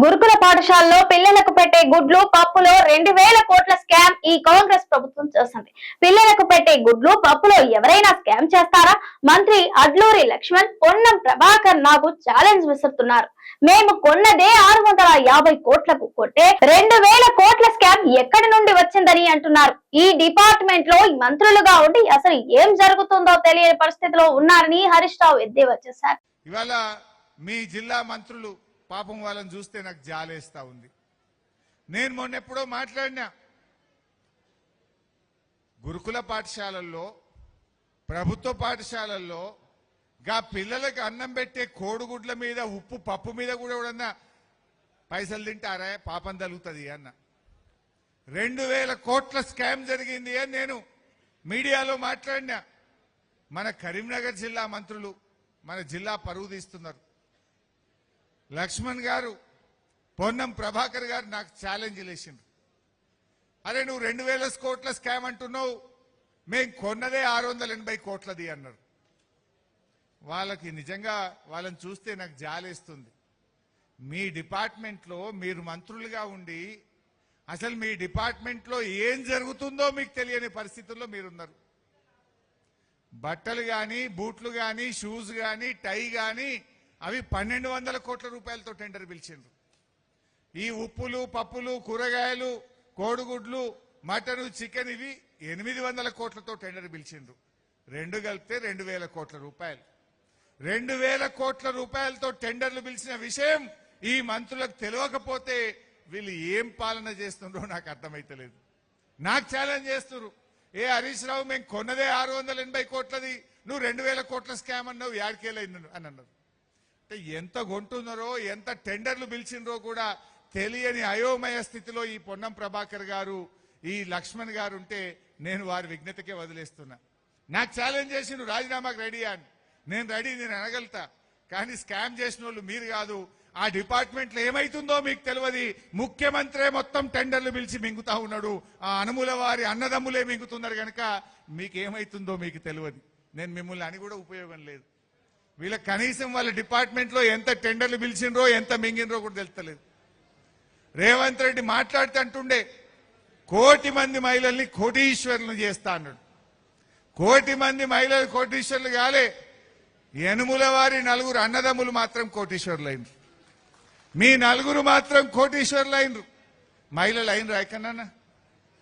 గురుకుల పాఠశాలలో పిల్లలకు పెట్టే గుడ్లు పప్పులో 2000 కోట్ల స్కామ్ ఈ కాంగ్రెస్ ప్రభుత్వం చేసింది. పిల్లలకు పెట్టే గుడ్లు పప్పులో ఎవరైనా స్కామ్ చేస్తారా? మంత్రి అడ్లూరి లక్ష్మణ్ పొన్నం ప్రభాకర్ నాకు ఛాలెంజ్ విసురుతున్నారు. మేము కొన్నదే 650 కోట్లకు కొట్టే 2000 కోట్ల స్కామ్ ఎక్కడి నుండి వచ్చిందని అంటున్నారు. ఈ డిపార్ట్మెంట్ లో మంత్రులుగా ఉండి అసలు ఏం జరుగుతుందో తెలియని పరిస్థితిలో ఉన్నారని హరీష్ రావు ఎద్దేవా చేశారు. ఇవాళ మీ జిల్లా మంత్రులు పాపం వాళ్ళని చూస్తే నాకు జాలేస్తా ఉంది. నేను మొన్నెప్పుడో మాట్లాడినా, గురుకుల పాఠశాలల్లో ప్రభుత్వ పాఠశాలల్లో గా పిల్లలకు అన్నం పెట్టే కోడిగుడ్ల మీద ఉప్పు పప్పు మీద కూడా ఎవడన్నా పైసలు తింటారా? పాపం తగులుతుంది అన్న. 2000 కోట్ల స్కామ్ జరిగింది అని నేను మీడియాలో మాట్లాడినా. మన కరీంనగర్ జిల్లా మంత్రులు మన జిల్లా పరువు తీస్తున్నారు. లక్ష్మణ్ గారు, పొన్నం ప్రభాకర్ గారు నాకు ఛాలెంజ్ చేసిండ్రు. అరే నువ్వు 2000 కోట్ల స్కామ్ అంటున్నావు, మేం కొన్నదే 680 కోట్లది అన్నారు. వాళ్ళకి నిజంగా వాళ్ళని చూస్తే నాకు జాలేస్తుంది. మీ డిపార్ట్మెంట్లో మీరు మంత్రులుగా ఉండి అసలు మీ డిపార్ట్మెంట్లో ఏం జరుగుతుందో మీకు తెలియని పరిస్థితుల్లో మీరున్నారు. బట్టలు కానీ, బూట్లు కానీ, షూస్ కానీ, టై కానీ అవి 1200 కోట్ల రూపాయలతో టెండర్ పిలిచిండ్రు. ఈ ఉప్పులు పప్పులు కూరగాయలు కోడిగుడ్లు మటను చికెన్ ఇవి 800 కోట్లతో టెండర్ పిలిచిండ్రు. రెండు కలిపితే 2000 కోట్ల రూపాయలు. 2000 కోట్ల రూపాయలతో టెండర్లు పిలిచిన విషయం ఈ మంత్రులకు తెలియకపోతే వీళ్ళు ఏం పాలన చేస్తుండ్రో నాకు అర్థమైతలేదు. నాకు ఛాలెంజ్ చేస్తున్నారు. ఏ హరీష్ రావు మేము కొన్నదే 680 కోట్లది, నువ్వు 2000 కోట్ల స్కామ్ అన్నావు, యాడికేలైంది అని అన్నారు. అంటే ఎంత కొంటున్నారో ఎంత టెండర్లు పిలిచిండ్రో కూడా తెలియని అయోమయ స్థితిలో ఈ పొన్నం ప్రభాకర్ గారు ఈ లక్ష్మణ్ గారు ఉంటే నేను వారి విజ్ఞతకే వదిలేస్తున్నా. నాకు ఛాలెంజ్ చేసిండు రాజీనామాకు రెడీ అని. నేను రెడీ, నేను అనగలుగుతా. కానీ స్కామ్ చేసిన వాళ్ళు మీరు కాదు. ఆ డిపార్ట్మెంట్లో ఏమైతుందో మీకు తెలియదు. ముఖ్యమంత్రే మొత్తం టెండర్లు పిలిచి మింగుతా ఉన్నాడు. ఆ అనుముల వారి అన్నదమ్ములే మింగుతున్నారు కనుక మీకు ఏమైతుందో మీకు తెలియదు. నేను మిమ్మల్ని అని కూడా ఉపయోగం లేదు. వీళ్ళ కనీసం వాళ్ళ డిపార్ట్మెంట్లో ఎంత టెండర్లు పిలిచిండ్రో ఎంత మింగినరో కూడా తెలుస్తలేదు. రేవంత్ రెడ్డి మాట్లాడితే అంటుండే 1 కోటి మంది మహిళల్ని కోటీశ్వరులను చేస్తా అన్నాడు. 1 కోటి మంది మహిళలు కోటీశ్వరులు కాలే, యనుముల వారి 4 అన్నదమ్ములు మాత్రం కోటీశ్వరులు అయినరు. మీ 4 మాత్రం కోటీశ్వరులు అయినరు. మహిళలు అయినరు ఎక్కడన్నా?